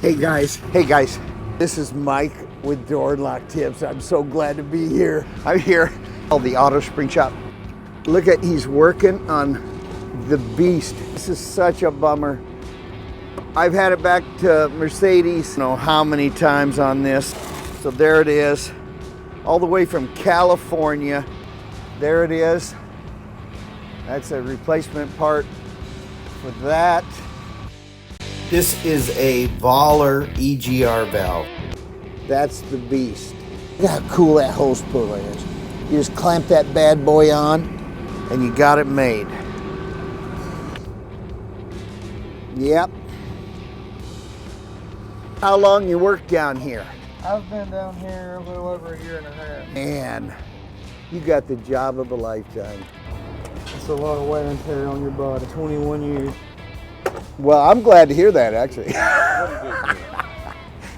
Hey guys, this is Mike with Door and Lock Tips. I'm so glad to be here. I'm here at the auto spring shop. Look at, he's working on the beast. This is such a bummer. I've had it back to Mercedes, I don't know how many times on this. So there it is, all the way from California. There it is. That's a replacement part for that. This is a Wahler EGR valve. That's the beast. Look how cool that hose puller is. You just clamp that bad boy on and you got it made. Yep. How long you work down here? I've been down here a little over a year and a half. Man, you got the job of a lifetime. It's a lot of wear and tear on your body, 21 years. Well, I'm glad to hear that, actually.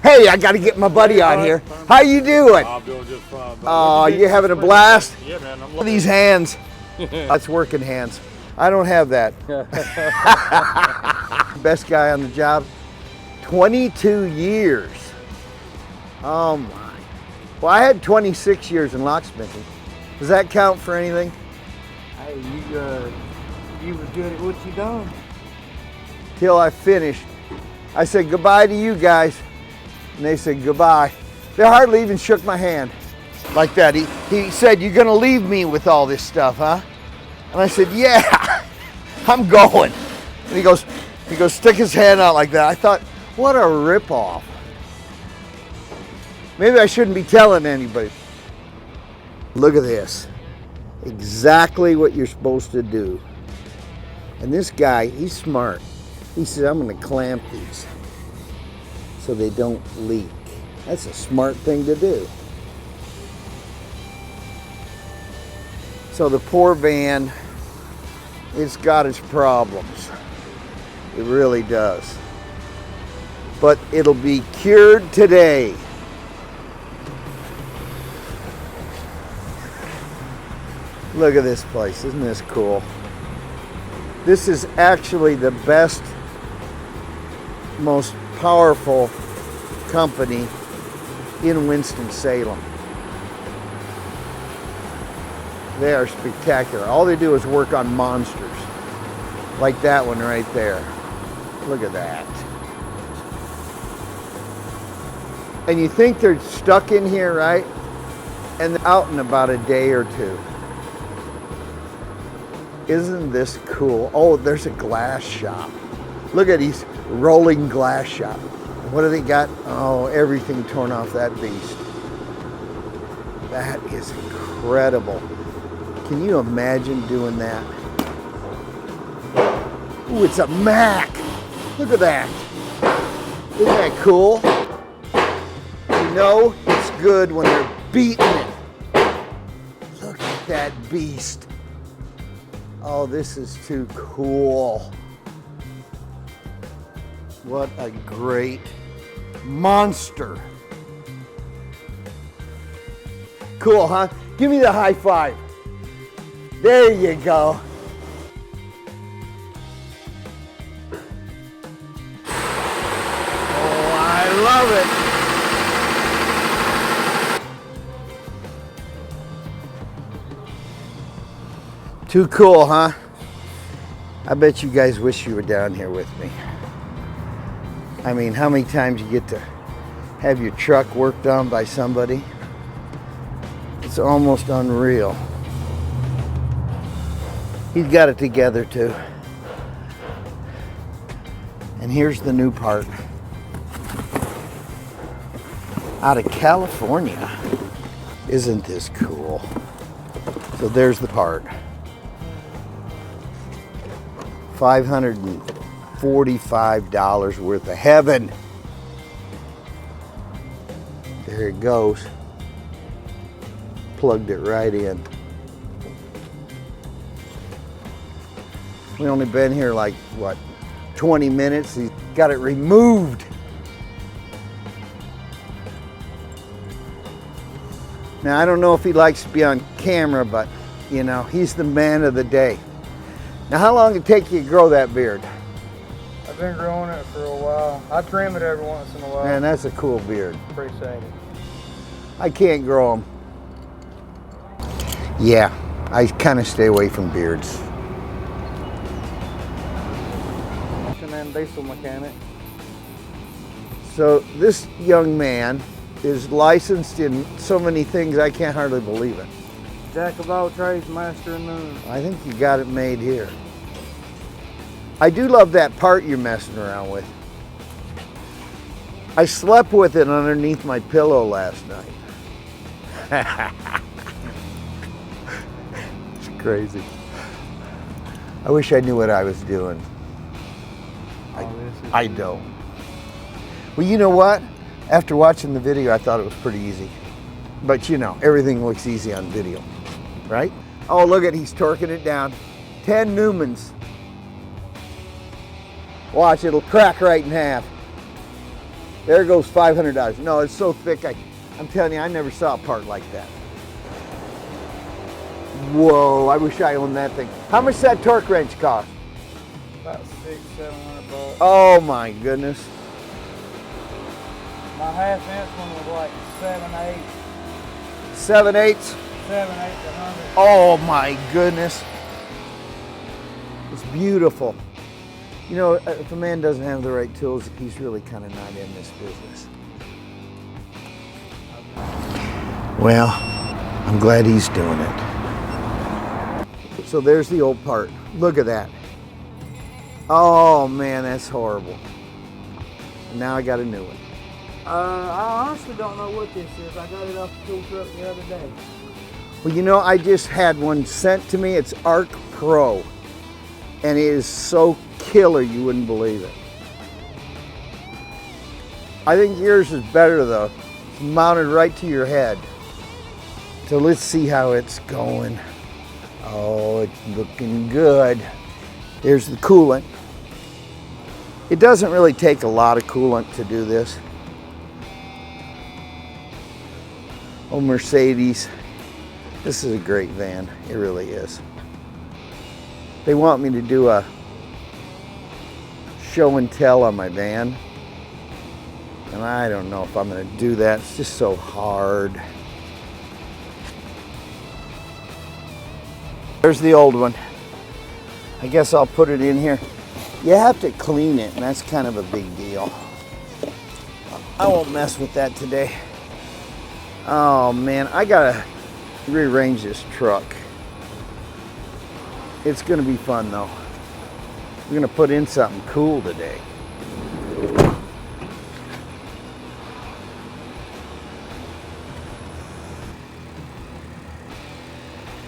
Hey, I got to get my buddy on here. How you doing? I'm doing just fine. Oh, you having a blast? Yeah, man. Look at these hands. That's working hands. I don't have that. Best guy on the job. 22 years. Oh my. Well, I had 26 years in locksmithing. Does that count for anything? Hey, you was good at what you done. Till I finished. I said goodbye to you guys. And they said goodbye. They hardly even shook my hand. Like that. He said, "You're gonna leave me with all this stuff, huh?" And I said, "Yeah, I'm going." And he goes, stick his hand out like that. I thought, what a ripoff. Maybe I shouldn't be telling anybody. Look at this. Exactly what you're supposed to do. And this guy, he's smart. He said, "I'm going to clamp these so they don't leak." That's a smart thing to do. So the poor van, it's got its problems. It really does. But it'll be cured today. Look at this place. Isn't this cool? This is actually the best, most powerful company in Winston-Salem. They are spectacular. All they do is work on monsters. Like that one right there. Look at that. And you think they're stuck in here, right? And they're out in about a day or two. Isn't this cool? Oh, there's a glass shop. Look at these rolling glass shop. What do they got? Oh, everything torn off that beast. That is incredible. Can you imagine doing that? Ooh, it's a Mac. Look at that. Isn't that cool? You know it's good when they're beating it. Look at that beast. Oh, this is too cool. What a great monster. Cool, huh? Give me the high five. There you go. Oh, I love it. Too cool, huh? I bet you guys wish you were down here with me. I mean, how many times you get to have your truck worked on by somebody? It's almost unreal. He's got it together too. And here's the new part. Out of California. Isn't this cool? So there's the part. $545 worth of heaven. There it goes. Plugged it right in. We only been here like, what, 20 minutes? He got it removed. Now, I don't know if he likes to be on camera, but, you know, he's the man of the day. Now, how long did it take you to grow that beard? I've been growing it for a while. I trim it every once in a while. Man, that's a cool beard. Appreciate it. I can't grow them. Yeah, I kind of stay away from beards. And then diesel mechanic. So this young man is licensed in so many things I can't hardly believe it. Jack of all trades, master of none. I think you got it made here. I do love that part you're messing around with. I slept with it underneath my pillow last night. It's crazy. I wish I knew what I was doing. I don't. Well, you know what? After watching the video, I thought it was pretty easy. But you know, everything looks easy on video, right? Oh, look at, he's torquing it down. 10 Lumens. Watch, it'll crack right in half. There goes $500. No, it's so thick, I'm telling you, I never saw a part like that. Whoa, I wish I owned that thing. How much does that torque wrench cost? About $600-700. Oh my goodness. My half-inch one was like 7/8. 7/8? 7/8 to 100. Oh my goodness. It's beautiful. You know, if a man doesn't have the right tools, he's really kind of not in this business. Well, I'm glad he's doing it. So there's the old part. Look at that. Oh man, that's horrible. And now I got a new one. I honestly don't know what this is. I got it off the tool truck the other day. Well, you know, I just had one sent to me. It's Arc Pro. And it is so killer, you wouldn't believe it. I think yours is better though. It's mounted right to your head. So let's see how it's going. Oh, it's looking good. Here's the coolant. It doesn't really take a lot of coolant to do this. Oh, Mercedes. This is a great van. It really is. They want me to do a show and tell on my van. And I don't know if I'm going to do that. It's just so hard. There's the old one. I guess I'll put it in here. You have to clean it, and that's kind of a big deal. I won't mess with that today. Oh man, I gotta rearrange this truck. It's gonna be fun though. We're gonna put in something cool today.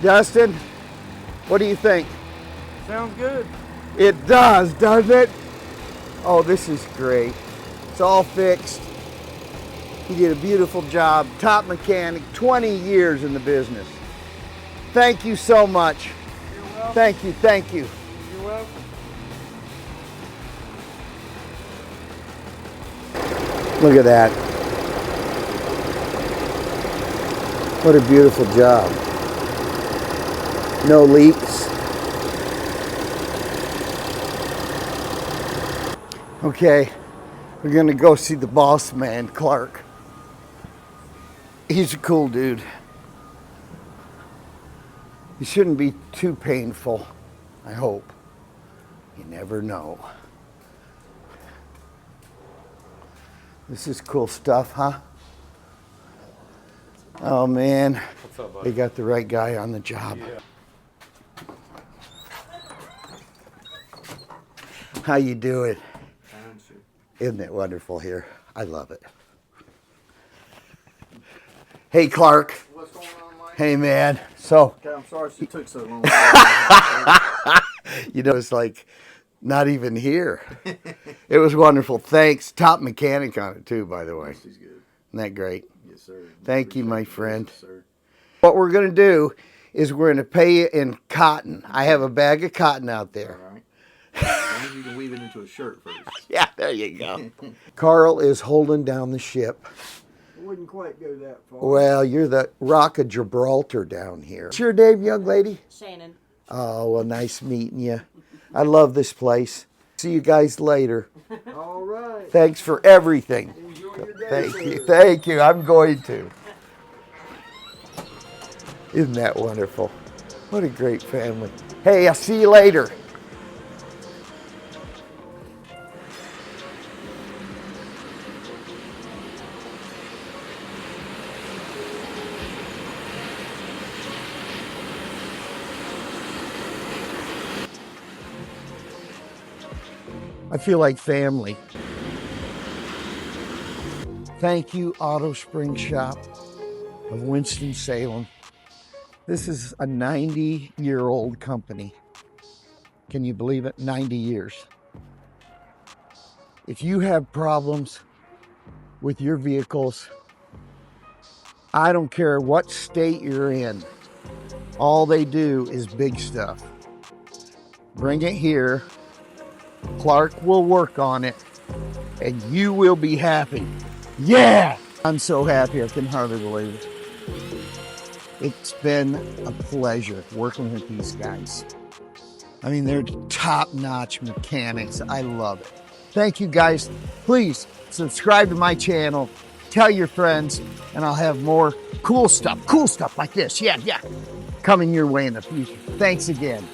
Dustin, what do you think? Sounds good. It does, doesn't it? Oh, this is great. It's all fixed. He did a beautiful job. Top mechanic, 20 years in the business. Thank you so much. You're welcome. Thank you, thank you. You're welcome. Look at that. What a beautiful job. No leaks. Okay, we're gonna go see the boss man, Clark. He's a cool dude. He shouldn't be too painful, I hope. You never know. This is cool stuff, huh? Oh man, What's up, buddy? they got the right guy on the job. Yeah. How you doing? Isn't it wonderful here? I love it. Hey, Clark. What's going on, Mike? Hey, man. So, Okay, I'm sorry it took so long. you know, it's like not even here. It was wonderful. Thanks. Top mechanic on it, too, by the way. She's good. Isn't that great? Yes, sir. Thank you, my friend. Yes, sir. What we're going to do is we're going to pay you in cotton. I have a bag of cotton out there. All right. As long as you can weave it into a shirt first. Yeah, there you go. Carl is holding down the ship. Wouldn't quite go that far. Well, you're the Rock of Gibraltar down here. What's your name, young lady? Shannon. Oh, well, nice meeting you. I love this place. See you guys later. All right. Thanks for everything. Enjoy your day. Thank sir. you. Thank you. I'm going to. Isn't that wonderful? What a great family. Hey, I'll see you later. I feel like family. Thank you, Auto Spring Shop of Winston-Salem. This is a 90-year-old company. Can you believe it? 90 years. If you have problems with your vehicles, I don't care what state you're in, all they do is big stuff. Bring it here. Clark will work on it, and you will be happy. Yeah! I'm so happy, I can hardly believe it. It's been a pleasure working with these guys. I mean, they're top-notch mechanics. I love it. Thank you, guys. Please subscribe to my channel, tell your friends, and I'll have more cool stuff like this. Yeah, coming your way in the future. Thanks again.